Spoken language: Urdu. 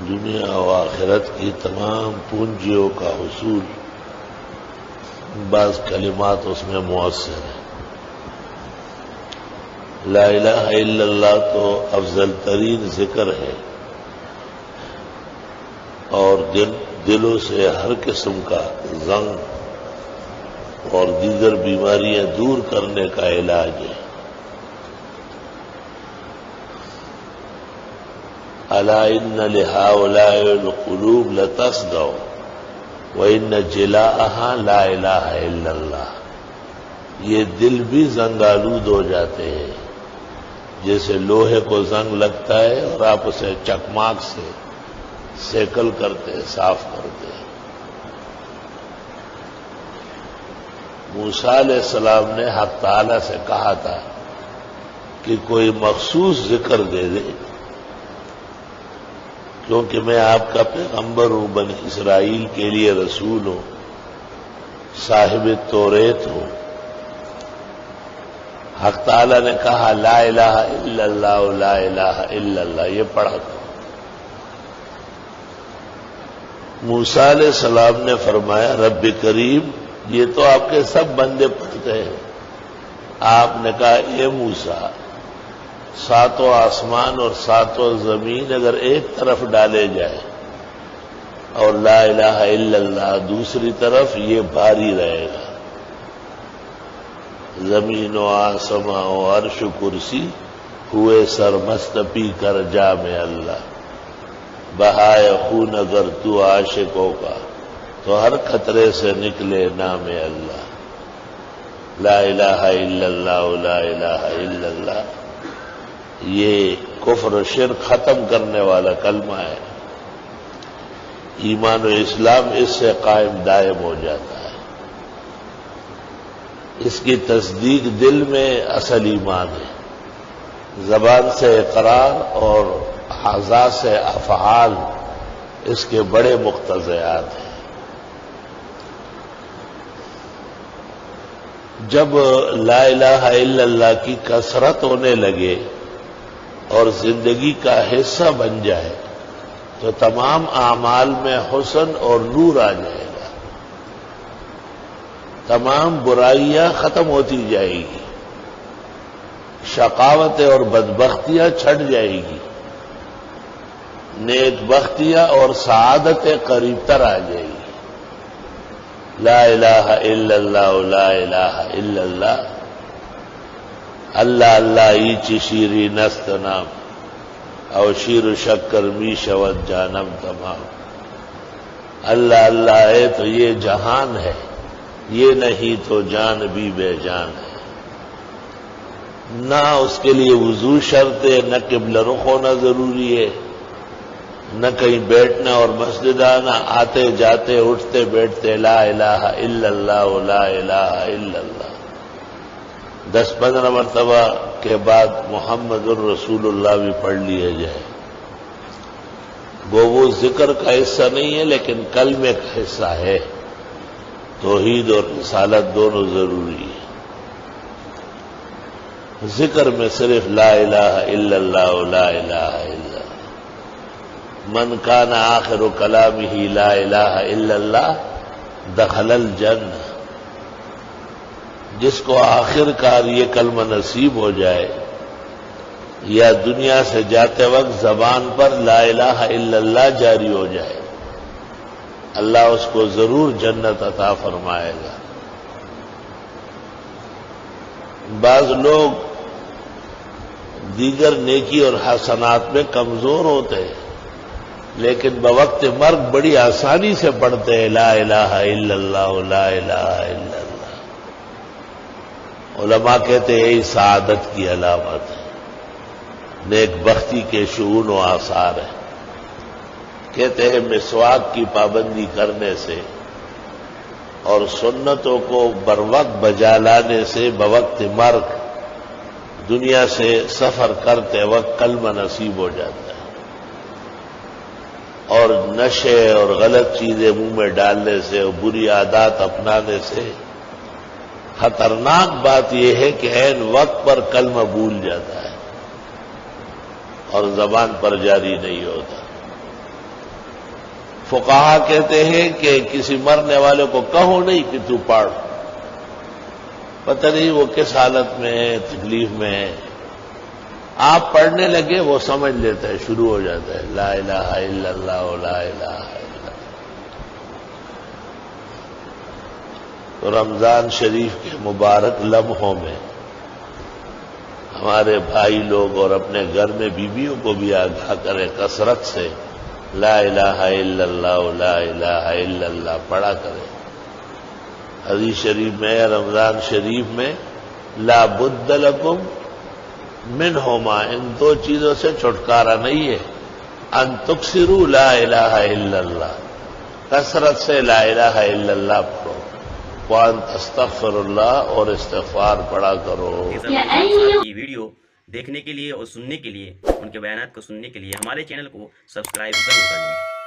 دنیا و آخرت کی تمام پونجیوں کا حصول بعض کلمات اس میں مؤثر ہیں۔ لا الہ الا اللہ تو افضل ترین ذکر ہے اور دلوں سے ہر قسم کا زنگ اور دیگر بیماریاں دور کرنے کا علاج ہے۔ الا ان لہؤلاء القلوب لتصدع وان جلاءها لا الہ الا اللہ۔ یہ دل بھی زنگ آلود ہو جاتے ہیں، جیسے لوہے کو زنگ لگتا ہے اور آپ اسے چکماک سے سیکل کرتے صاف کرتے۔ موسیٰ علیہ السلام نے حق تعالی سے کہا تھا کہ کوئی مخصوص ذکر دے دے، کیونکہ میں آپ کا پیغمبر ہوں، بنی اسرائیل کے لیے رسول ہوں، صاحب توریت ہوں۔ حق تعالی نے کہا لا الہ الا اللہ لا الہ الا اللہ، یہ پڑھا تھا۔ موسیٰ علیہ السلام نے فرمایا رب کریم یہ تو آپ کے سب بندے پڑھتے ہیں۔ آپ نے کہا اے موسیٰ، ساتوں آسمان اور ساتوں زمین اگر ایک طرف ڈالے جائے اور لا الہ الا اللہ دوسری طرف، یہ بھاری رہے گا۔ زمین و آسماں و عرش کرسی ہوئے سرمست پی کر جام اللہ، بہائے خون اگر تو عاشقوں کا تو ہر خطرے سے نکلے نام اللہ۔ لا الہ الا اللہ لا الہ الا اللہ، یہ کفر و شرک ختم کرنے والا کلمہ ہے۔ ایمان و اسلام اس سے قائم دائم ہو جاتا ہے۔ اس کی تصدیق دل میں اصل ایمان ہے، زبان سے اقرار اور اعضاء سے افعال اس کے بڑے مقتضیات ہیں۔ جب لا الہ الا اللہ کی کثرت ہونے لگے اور زندگی کا حصہ بن جائے تو تمام اعمال میں حسن اور نور آ جائے گا، تمام برائیاں ختم ہوتی جائے گی، شقاوتیں اور بدبختیاں چھٹ جائے گی، نیک بختیاں اور سعادتیں قریب تر آ جائے گی۔ لا الہ الا اللہ لا الہ الا اللہ، اللہ اللہ ایچ شیری نست نام او شیر و شکر می شود جانم تمام۔ اللہ اللہ ہے تو یہ جہان ہے، یہ نہیں تو جان بھی بے جان ہے۔ نہ اس کے لیے وضو شرط ہے، نہ قبلہ رخ ہونا ضروری ہے، نہ کہیں بیٹھنا اور مسجد آنا، آتے جاتے اٹھتے بیٹھتے لا الہ الا اللہ لا الہ الا اللہ۔ 10-15 مرتبہ کے بعد محمد الرسول اللہ بھی پڑھ لیے جائے۔ وہ ذکر کا حصہ نہیں ہے لیکن کلمے کا حصہ ہے۔ توحید اور رسالت دونوں ضروری ہے۔ ذکر میں صرف لا الہ الا اللہ لا الہ الا اللہ۔ من کان آخر کلامہ لا الہ الا اللہ دخل الجنہ، جس کو آخر کار یہ کلمہ نصیب ہو جائے یا دنیا سے جاتے وقت زبان پر لا الہ الا اللہ جاری ہو جائے، اللہ اس کو ضرور جنت عطا فرمائے گا۔ بعض لوگ دیگر نیکی اور حسنات میں کمزور ہوتے ہیں لیکن بوقت مرگ بڑی آسانی سے پڑھتے ہیں لا الہ الا اللہ لا الہ الا اللہ۔ علماء کہتے ہیں یہی سعادت کی علامت ہے، نیک بختی کے شؤون و آثار ہیں۔ کہتے ہیں مسواک کی پابندی کرنے سے اور سنتوں کو بروقت بجا لانے سے بوقت مرگ دنیا سے سفر کرتے وقت کلمہ نصیب ہو جاتا ہے، اور نشے اور غلط چیزیں منہ میں ڈالنے سے اور بری عادات اپنانے سے خطرناک بات یہ ہے کہ عین وقت پر کلمہ بھول جاتا ہے اور زبان پر جاری نہیں ہوتا۔ فقہا کہتے ہیں کہ کسی مرنے والے کو کہو نہیں کہ تو پڑھ، پتہ نہیں وہ کس حالت میں ہے، تکلیف میں ہے، آپ پڑھنے لگے وہ سمجھ لیتا ہے، شروع ہو جاتا ہے لا الہ الا اللہ لا الہ الا اللہ۔ تو رمضان شریف کے مبارک لمحوں میں ہمارے بھائی لوگ اور اپنے گھر میں بیویوں کو بھی آگاہ کریں، کثرت سے لا الہ الا اللہ لا الہ الا اللہ پڑھا کریں۔ حدیث شریف میں رمضان شریف میں لا بد لکم منہما، ان دو چیزوں سے چھٹکارا نہیں ہے، ان تکثروا لا الہ الا اللہ، کثرت سے لا الہ الا اللہ پڑھو، وان تستغفر اللہ، اور استغفار پڑھا کرو۔ یہ ویڈیو دیکھنے کے لیے اور سننے کے لیے، ان کے بیانات کو سننے کے لیے ہمارے چینل کو سبسکرائب ضرور کر لیں۔